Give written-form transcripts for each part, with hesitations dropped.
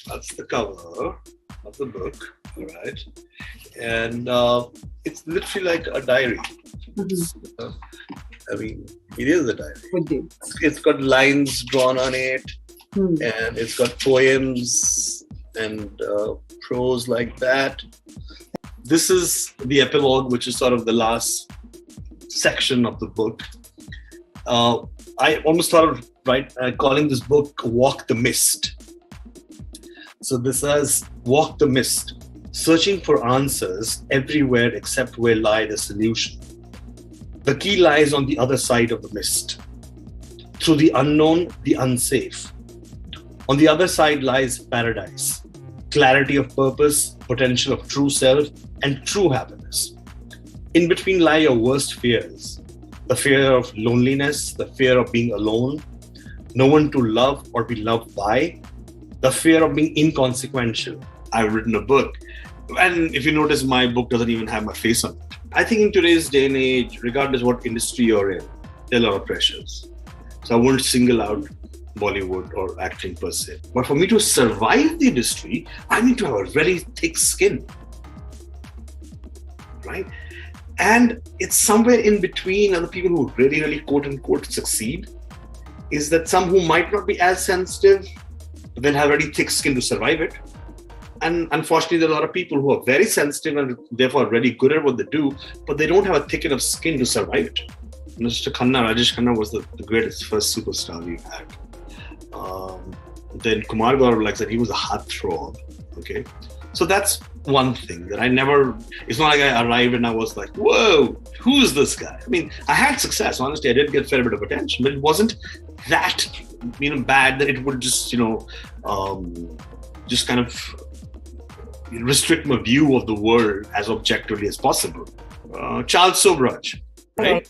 That's the cover of the book, right? And it's literally like a diary. Mm-hmm. I mean, it is a diary. Indeed. It's got lines drawn on it, Hmm. and it's got poems and prose like that. This is the epilogue, which is sort of the last section of the book. I almost thought of calling this book Walk the Mist. So this says, walk the mist, searching for answers everywhere except where lie the solution. The key lies on the other side of the mist, through the unknown, the unsafe. On the other side lies paradise, clarity of purpose, potential of true self, and true happiness. In between lie your worst fears, the fear of loneliness, the fear of being alone, no one to love or be loved by, the fear of being inconsequential. I've written a book, and if you notice, my book doesn't even have my face on it. I think in today's day and age, regardless what industry you're in, there are a lot of pressures. So I won't single out Bollywood or acting per se. But for me to survive the industry, I need to have a very thick skin, right? And it's somewhere in between other people who really, really quote unquote succeed, is that some who might not be as sensitive, but then have very thick skin to survive it. And unfortunately, there are a lot of people who are very sensitive and therefore really good at what they do, but they don't have a thick enough skin to survive it. Mr. Khanna, Rajesh Khanna was the greatest first superstar we've had. Then Kumar Gaurav, like I said, he was a heartthrob. Okay, so that's one thing that I never. It's not like I arrived and I was like, "Whoa, who's this guy?" I mean, I had success. Honestly, I did get a fair bit of attention, but it wasn't that bad that it would just just kind of restrict my view of the world as objectively as possible. Charles Sobraj. Right,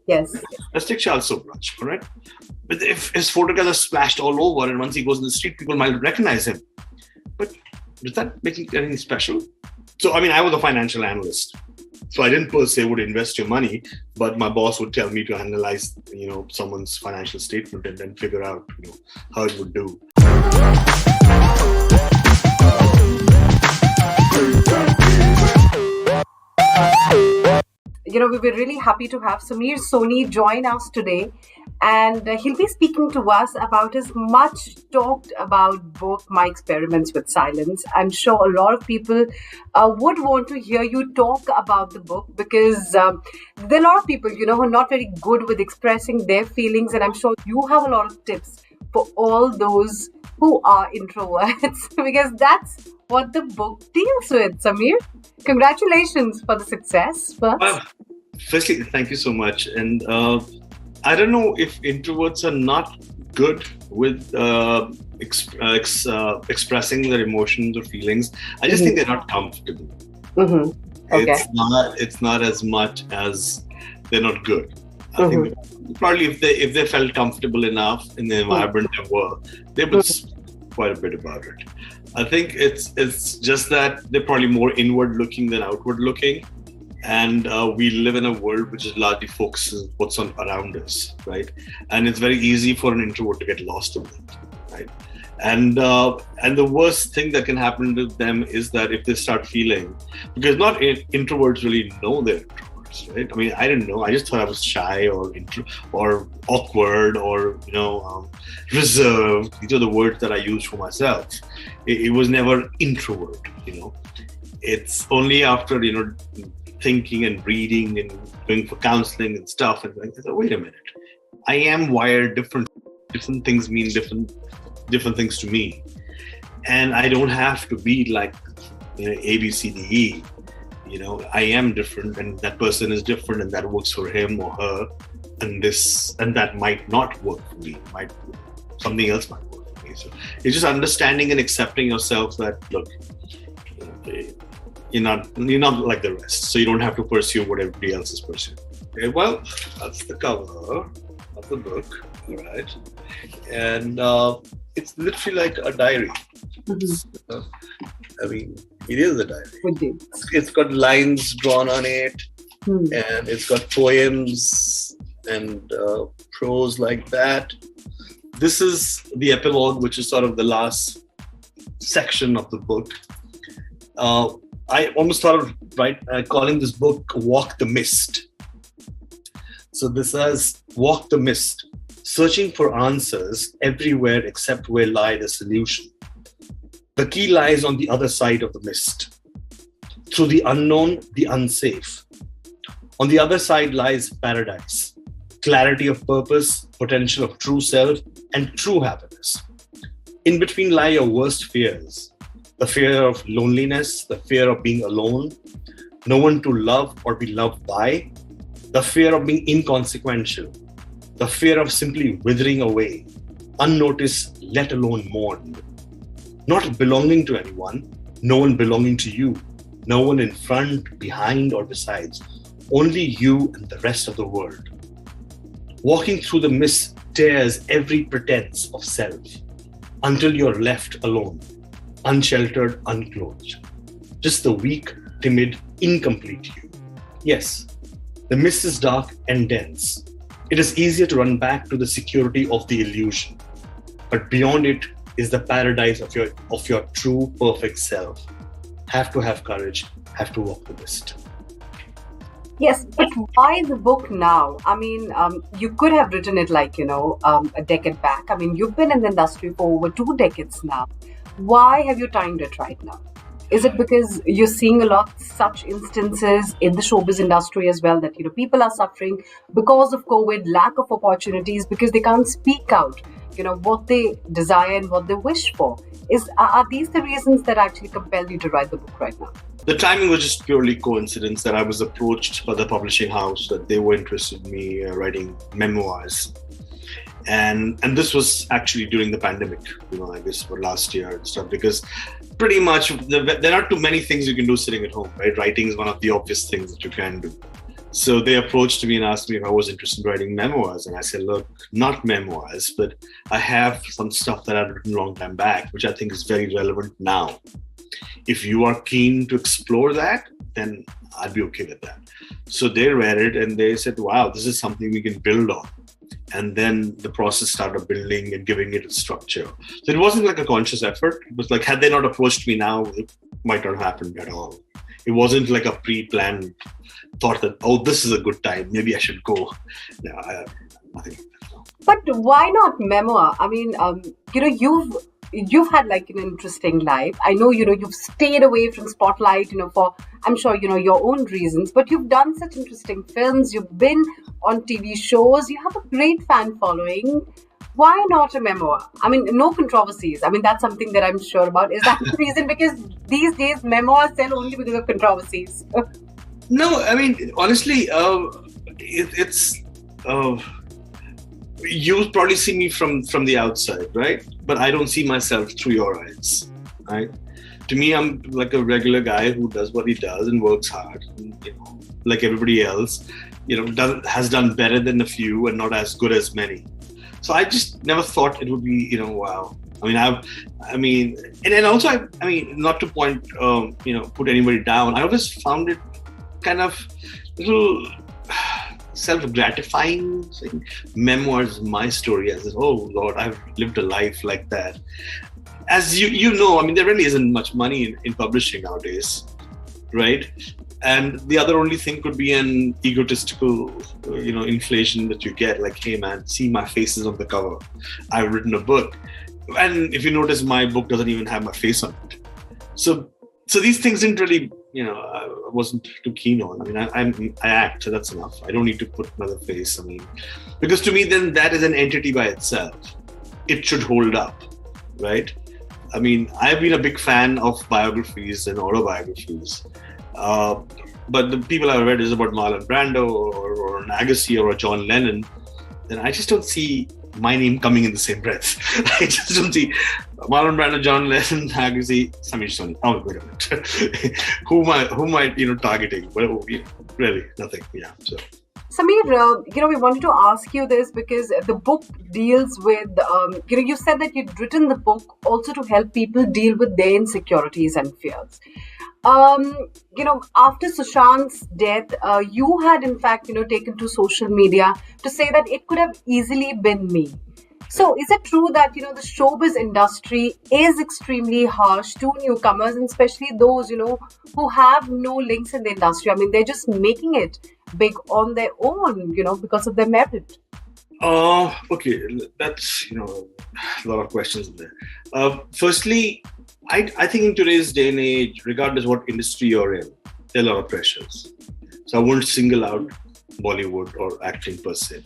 yes. Let's take Charles Sobraj, all right? But if his photographs are splashed all over and once he goes in the street, people might recognize him. But does that make it anything special? So, I mean, I was a financial analyst. So I didn't per se would invest your money, but my boss would tell me to analyze, someone's financial statement and then figure out, how it would do. We were really happy to have Samir Soni join us today, and he'll be speaking to us about his much talked about book, My Experiments with Silence. I'm sure a lot of people would want to hear you talk about the book because there are a lot of people, who are not very good with expressing their feelings, and I'm sure you have a lot of tips for all those who are introverts because that's what the book deals with. Samir, congratulations for the success first. Firstly, thank you so much. And I don't know if introverts are not good with expressing their emotions or feelings. I just think they're not comfortable. Mm-hmm. Okay. It's not as much as they're not good. I think probably if they felt comfortable enough in the environment they would speak quite a bit about it. I think it's just that they're probably more inward looking than outward looking. And we live in a world which is largely focuses on what's around us, right? And it's very easy for an introvert to get lost in that, right? And the worst thing that can happen to them is that if they start feeling, because not introverts really know they're introverts, right? I mean, I didn't know. I just thought I was shy or awkward or reserved. These are the words that I use for myself. It was never introvert. It's only after thinking and reading and going for counseling and stuff, and like, wait a minute, I am wired different. Different things mean different things to me, and I don't have to be like A, B, C, D, E. I am different, and that person is different, and that works for him or her, and that might not work for me. Something else might work for me. So it's just understanding and accepting yourself that look. You're not like the rest, so you don't have to pursue what everybody else is pursuing. Okay, well, that's the cover of the book, right? And it's literally like a diary. Mm-hmm. I mean, it is a diary. Indeed. It's got lines drawn on it, and it's got poems and prose like that. This is the epilogue, which is sort of the last section of the book, I almost thought of calling this book Walk the Mist. So this says, walk the mist, searching for answers everywhere except where lie the solution. The key lies on the other side of the mist, through the unknown, the unsafe. On the other side lies paradise, clarity of purpose, potential of true self, and true happiness. In between lie your worst fears, the fear of loneliness, the fear of being alone, no one to love or be loved by, the fear of being inconsequential, the fear of simply withering away, unnoticed, let alone mourned. Not belonging to anyone, no one belonging to you, no one in front, behind, or besides, only you and the rest of the world. Walking through the mist tears every pretense of self until you're left alone, unsheltered, unclothed. Just the weak, timid, incomplete you. Yes, the mist is dark and dense. It is easier to run back to the security of the illusion. But beyond it is the paradise of your true, perfect self. Have to have courage, have to walk the mist. Yes, but why the book now? I mean, you could have written it a decade back. I mean, you've been in the industry for over 2 decades now. Why have you timed it right now? Is it because you're seeing a lot such instances in the showbiz industry as well that, people are suffering because of COVID, lack of opportunities, because they can't speak out, what they desire and what they wish for? Are these the reasons that actually compel you to write the book right now? The timing was just purely coincidence that I was approached by the publishing house that they were interested in me writing memoirs. And this was actually during the pandemic, I guess for last year and stuff, because pretty much there are too many things you can do sitting at home, right? Writing is one of the obvious things that you can do. So they approached me and asked me if I was interested in writing memoirs. And I said, look, not memoirs, but I have some stuff that I've written a long time back, which I think is very relevant now. If you are keen to explore that, then I'd be okay with that. So they read it and they said, wow, this is something we can build on. And then the process started building and giving it a structure. So it wasn't like a conscious effort. It was like, had they not approached me now, it might not happen at all. It wasn't like a pre-planned thought that, oh, this is a good time, maybe I should go. No, nothing like that. No. But why not memoir? I mean, you've had an interesting life. I know, you've stayed away from spotlight, for, I'm sure, your own reasons, but you've done such interesting films. You've been on TV shows. You have a great fan following. Why not a memoir? I mean, no controversies. I mean, that's something that I'm sure about. Is that the reason? Because these days memoirs sell only because of controversies. No, I mean, honestly, it's you probably see me from the outside, right? But I don't see myself through your eyes, right? To me, I'm like a regular guy who does what he does and works hard, and, like everybody else, has done better than a few and not as good as many. So I just never thought it would be, wow. I mean, and also, not to put anybody down. I always found it kind of little self-gratifying thing. Memoirs, my story, as oh Lord, I've lived a life like that. As you know, there really isn't much money in publishing nowadays, right? And the other only thing could be an egotistical, inflation that you get. Like, hey man, see my face is on the cover. I've written a book, and if you notice, my book doesn't even have my face on it. So these things didn't really, I wasn't too keen on. I act, so that's enough. I don't need to put another face. Because to me, then that is an entity by itself. It should hold up, right? I've been a big fan of biographies and autobiographies. But the people I've read is about Marlon Brando or an Agassi or a John Lennon, then I just don't see my name coming in the same breath. I just don't see Marlon Brando, John Lennon, Agassi, Samir Soni. Oh, wait a minute. who am I targeting? Well, really, nothing. Yeah. So. Samir, we wanted to ask you this because the book deals with, you said that you'd written the book also to help people deal with their insecurities and fears. After Sushant's death, you had in fact, taken to social media to say that it could have easily been me. So, is it true that the showbiz industry is extremely harsh to newcomers, and especially those who have no links in the industry? I mean, they're just making it big on their own, because of their merit. Okay, that's a lot of questions in there. Firstly, I think in today's day and age, regardless what industry you're in, there are a lot of pressures. So I won't single out Bollywood or acting per se.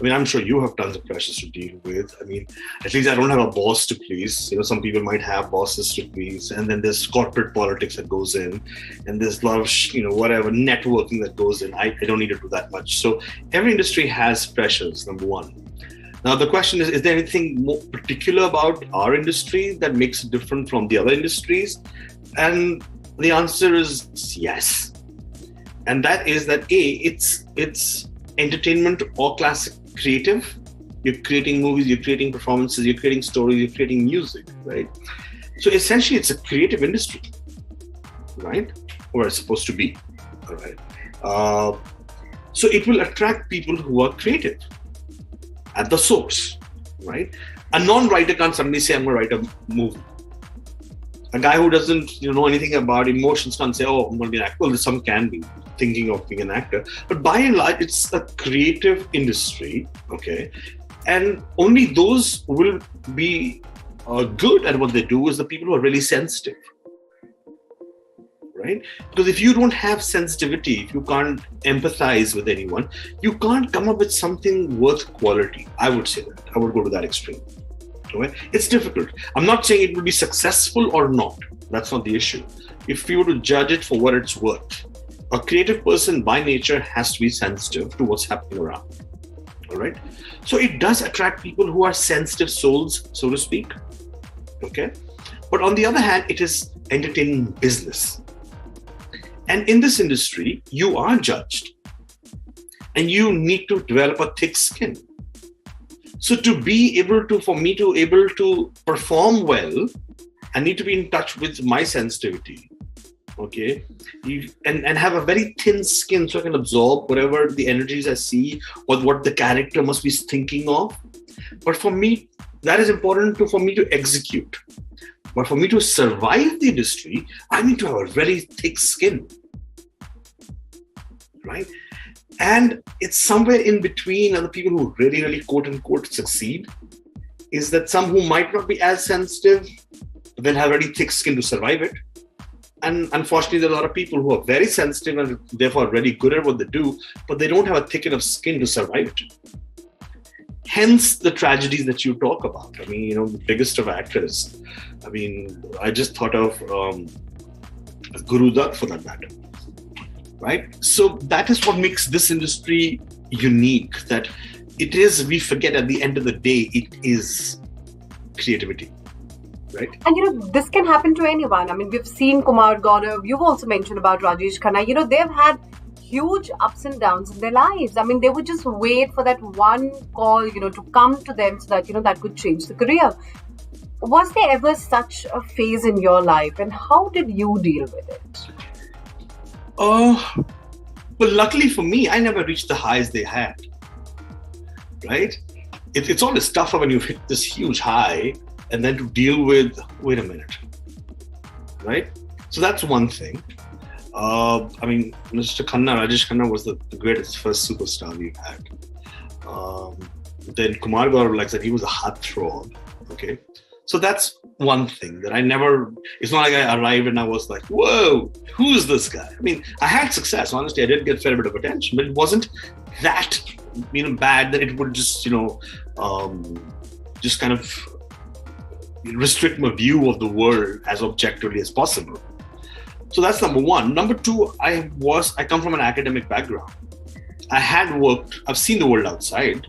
I'm sure you have tons of pressures to deal with. I mean, at least I don't have a boss to please. Some people might have bosses to please, and then there's corporate politics that goes in, and there's a lot of whatever networking that goes in. I don't need to do that much. So every industry has pressures. Number one. Now the question is there anything more particular about our industry that makes it different from the other industries? And the answer is yes. And that is that it's entertainment or classic creative. You're creating movies, you're creating performances, you're creating stories, you're creating music, right? So essentially, it's a creative industry, right? Or it's supposed to be, all right? So it will attract people who are creative at the source, right? A non-writer can't suddenly say, I'm going to write a movie. A guy who doesn't know anything about emotions can't say, oh, I'm going to be an actor. Well, some can be thinking of being an actor. But by and large, it's a creative industry, okay? And only those will be good at what they do is the people who are really sensitive, right? Because if you don't have sensitivity, if you can't empathize with anyone, you can't come up with something worth quality. I would say that. I would go to that extreme. Okay? It's difficult. I'm not saying it will be successful or not. That's not the issue. If you were to judge it for what it's worth, a creative person by nature has to be sensitive to what's happening around. All right. So it does attract people who are sensitive souls, so to speak. Okay. But on the other hand, it is entertainment business. And in this industry, you are judged. And you need to develop a thick skin. So for me to able to perform well, I need to be in touch with my sensitivity, okay? And have a very thin skin so I can absorb whatever the energies I see or what the character must be thinking of. But for me, that is important for me to execute. But for me to survive the industry, I need to have a very thick skin, right? And it's somewhere in between, and the people who really, really quote unquote succeed is that some who might not be as sensitive, but they'll have really thick skin to survive it. And unfortunately, there are a lot of people who are very sensitive and therefore really good at what they do, but they don't have a thick enough skin to survive it. Hence the tragedies that you talk about. I mean, the biggest of actors. I mean, I just thought of Guru Dutt for that matter. Right? So that is what makes this industry unique, that we forget at the end of the day, it is creativity, right? And this can happen to anyone. I mean, we've seen Kumar Gaurav, you've also mentioned about Rajesh Khanna, they've had huge ups and downs in their lives. I mean, they would just wait for that one call, to come to them so that, that could change the career. Was there ever such a phase in your life, and how did you deal with it? Well, luckily for me, I never reached the highs they had, right? It's always tougher when you hit this huge high and then to deal with, wait a minute, right? So that's one thing. Mr. Khanna, Rajesh Khanna was the greatest first superstar we've had. Then Kumar Gaurav, like I said, he was a heartthrob, okay? So that's one thing that it's not like I arrived and I was like, whoa, who's this guy? I mean, I had success. Honestly, I did get a fair bit of attention, but it wasn't that, bad that it would just, just kind of restrict my view of the world as objectively as possible. So that's number one. Number two, I come from an academic background. I've seen the world outside.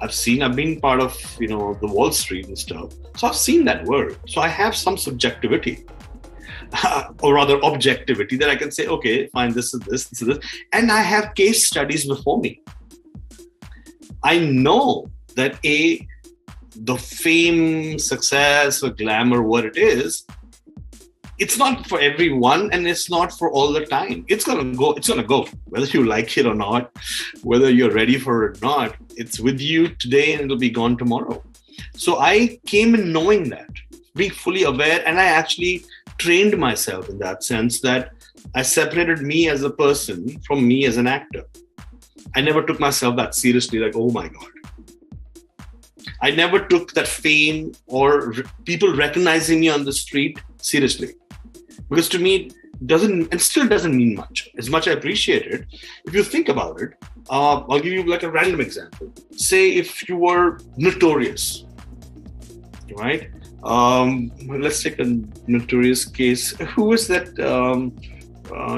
I've been part of, the Wall Street and stuff. So I've seen that world. So I have some subjectivity, or rather objectivity, that I can say, okay, fine, this is this. And I have case studies before me. I know that the fame, success, or glamour, what it is, it's not for everyone, and it's not for all the time. It's gonna go, whether you like it or not, whether you're ready for it or not. It's with you today and it'll be gone tomorrow. So I came in knowing that, being fully aware, and I actually trained myself in that sense that I separated me as a person from me as an actor. I never took myself that seriously, like, oh my God. I never took that fame or people recognizing me on the street seriously. Because to me, it still doesn't mean much. As much I appreciate it, if you think about it, I'll give you like a random example. Say if you were notorious, right? Let's take a notorious case. Who is that?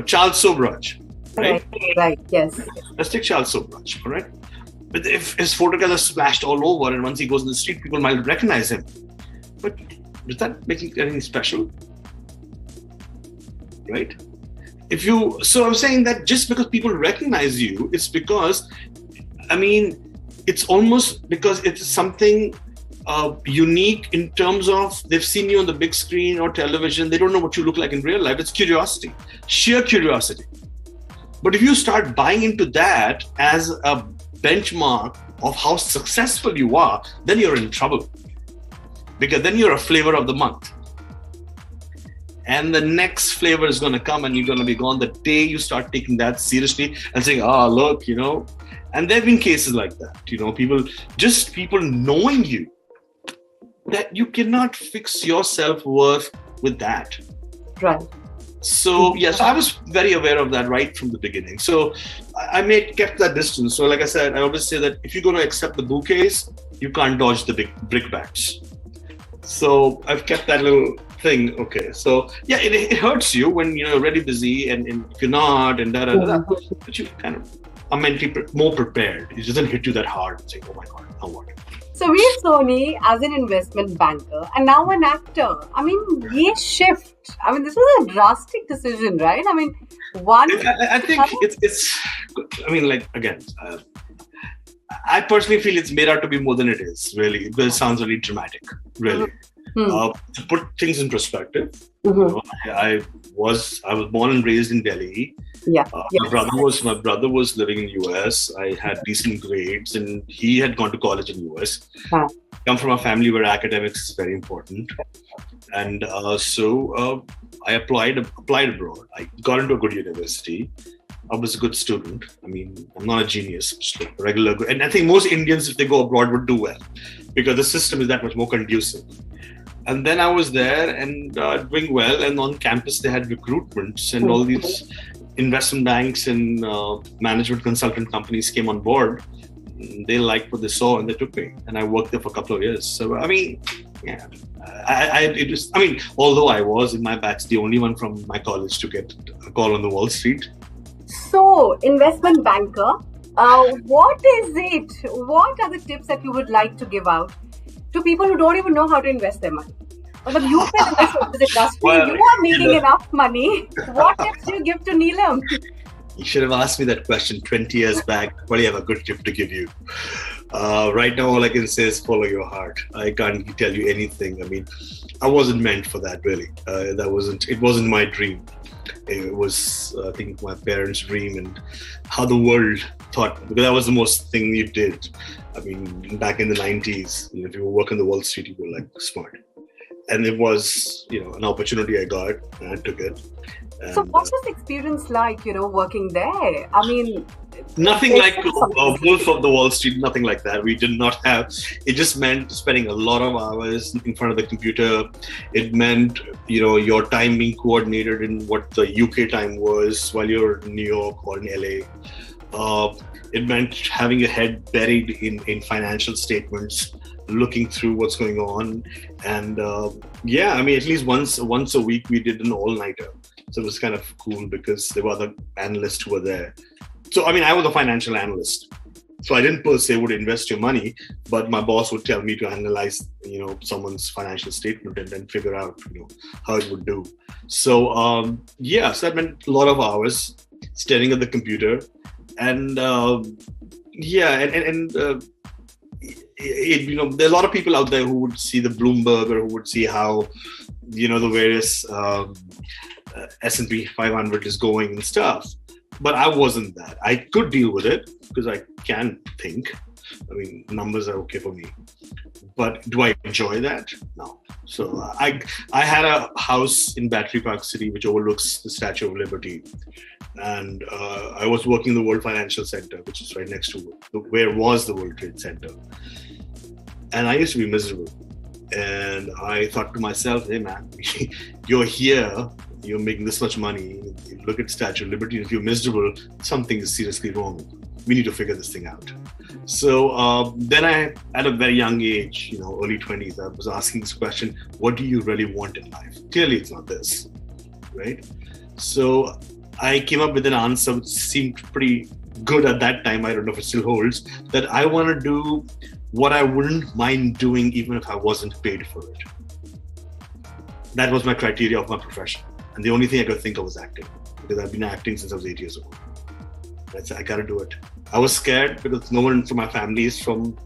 Charles Sobraj, right? Right, yes. Let's take Charles Sobraj, all right? But if his photographs are splashed all over and once he goes in the street, people might recognize him. But does that make it anything special? Right? So I'm saying that just because people recognize you, it's because, it's almost because it's something unique in terms of they've seen you on the big screen or television. They don't know what you look like in real life. It's curiosity, sheer curiosity. But if you start buying into that as a benchmark of how successful you are, then you're in trouble. Because then you're a flavor of the month. And the next flavor is going to come and you're going to be gone the day you start taking that seriously and saying, look, and there have been cases like that, people knowing you, that you cannot fix your self-worth with that. Right. So, yes, I was very aware of that right from the beginning. So I kept that distance. So like I said, I always say that if you're going to accept the bouquets, you can't dodge the big brickbats. So I've kept that little thing. Okay. So yeah, it hurts you when you're already busy and if you're not and but you kind of are mentally more prepared. It doesn't hit you that hard and say, oh my God, now what? Samir Soni as an investment banker and now an actor. Ye shift. This was a drastic decision, right? I think it's. Again, I personally feel it's made out to be more than it is. Really, because it sounds really dramatic. Really, to put things in perspective, I was born and raised in Delhi. Yeah. My brother was living in US. I had decent grades, and he had gone to college in US. Come from a family where academics is very important, and so I applied abroad. I got into a good university. I was a good student. I'm not a genius, just like a regular good. And I think most Indians, if they go abroad, would do well because the system is that much more conducive. And then I was there and doing well. And on campus, they had recruitments and all these investment banks and management consultant companies came on board. They liked what they saw and they took me. And I worked there for a couple of years. So, yeah. Although I was in my batch the only one from my college to get a call on the Wall Street. So, investment banker, what is it? What are the tips that you would like to give out to people who don't even know how to invest their money? But you've been in this industry, you are making enough money. What tips do you give to Neelam? You should have asked me that question 20 years back. I probably have a good tip to give you. Right now, all I can say is follow your heart. I can't tell you anything. I wasn't meant for that, really. It wasn't my dream. It was, I think, my parents' dream and how the world thought, because that was the most thing you did. Back in the 90s, if you were working the Wall Street, you were like smart. And it was, an opportunity I got and I took it. And, so what was the experience like, working there? Nothing like a Wolf of the Wall Street, nothing like that. We did not have, it just meant spending a lot of hours in front of the computer. It meant, your time being coordinated in what the UK time was while you're in New York or in LA. It meant having your head buried in financial statements, looking through what's going on. And at least once a week we did an all-nighter. So it was kind of cool because there were other analysts who were there. So, I was a financial analyst. So I didn't per se would invest your money, but my boss would tell me to analyze, someone's financial statement and then figure out, how it would do. So, so that meant a lot of hours staring at the computer. And, there are a lot of people out there who would see the Bloomberg or who would see how, the various S&P 500 is going and stuff. But I wasn't that. I could deal with it because I can think. I mean, numbers are okay for me. But do I enjoy that? No. So I had a house in Battery Park City which overlooks the Statue of Liberty. And I was working in the World Financial Center, which is right next to where was the World Trade Center. And I used to be miserable. And I thought to myself, hey man, you're here, you're making this much money, you look at Statue of Liberty, and if you're miserable, something is seriously wrong. We need to figure this thing out. So then I, at a very young age, early 20s, I was asking this question, what do you really want in life? Clearly it's not this, right? So I came up with an answer which seemed pretty good at that time. I don't know if it still holds, that I want to do what I wouldn't mind doing even if I wasn't paid for it. That was my criteria of my profession. And the only thing I could think of was acting, because I've been acting since I was 8 years old. I said, I gotta do it. I was scared because no one from my family is from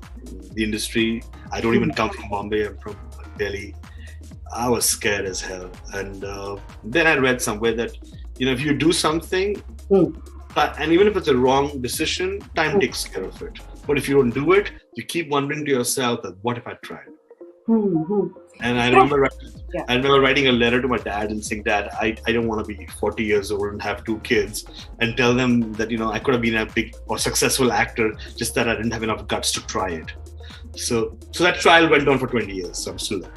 the industry. I don't even come from Bombay, I'm from Delhi. I was scared as hell. And then I read somewhere that, if you do something, and even if it's a wrong decision, time takes care of it. But if you don't do it, you keep wondering to yourself that, what if I tried? And I remember writing a letter to my dad and saying, Dad, I don't want to be 40 years old and have 2 kids, and tell them that, I could have been a big or successful actor, just that I didn't have enough guts to try it. So that trial went on for 20 years, so I'm still there.